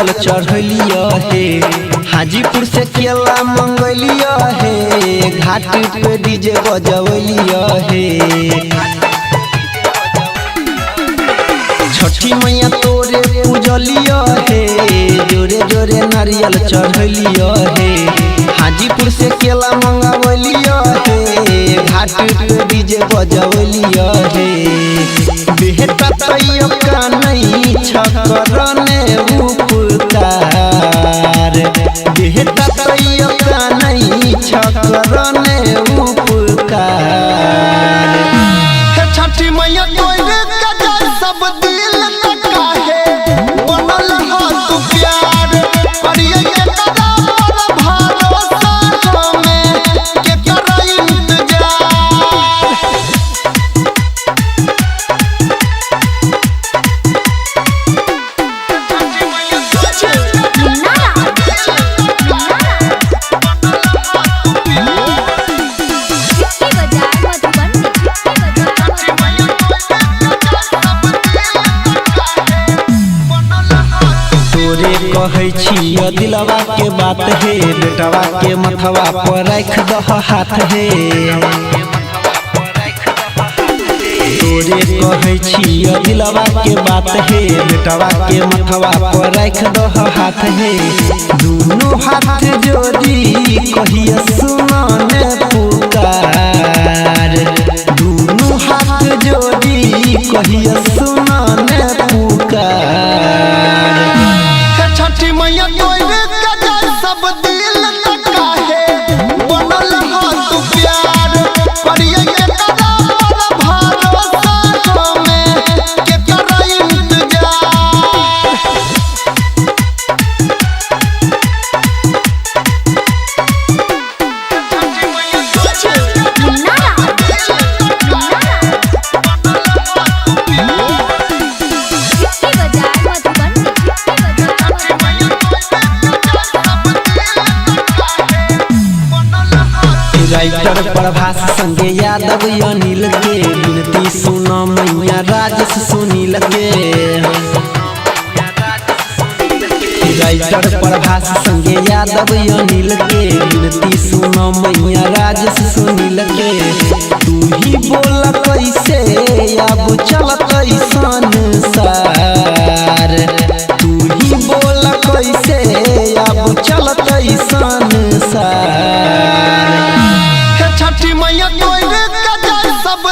नारियल चढ़लिया हे, हाजीपुर से केला मंगलिया हे, घाट पे डीजे बजवलिया हे। छठी मैया तोरे पूजलिया हे, जोरे जोरे नारियल चढ़लिया हे, हाजीपुर से केला मंगवलिया हे, घाट पे डीजे बजवलिया हे। बेटा तैयो का नहीं छकरने उपकार, बेटा तैयो का नहीं छकरने उपकार। छठी मैया तोरे कदर सब दिल तका है, बनल हाथ प्यार परिये के कदम पर भरोसा में के करे इंतजार। कहे छी दिलवा के बात है, बेटवा के मथवा पर रख दह हाथ है। तोरे कहे छी दिलवा के बात है, बेटवा के मथवा पर रख दह हाथ है। दोनों हाथ जोड़ी कहिए सुनाने पुकार, दोनों हाथ जोड़ी कहिए सुनाने पुकार। छठी मैया तोरे कदर सब दिल तका है, बनल हाथ प्यार परिये के कदम पर भरोसा में के करे इंतजार। राइटर प्रभास संगे यादव अनिल के, विनती सुनो मैया राजेश सुनील के। राइटर प्रभास संगे यादव अनिल के, विनती सुनो मैया राजेश सुनील के। तू ही बोल कैसे अब चलत संसार, तू ही बोल कैसे अब चलत संसार। छठी मैया तोरे कदर सब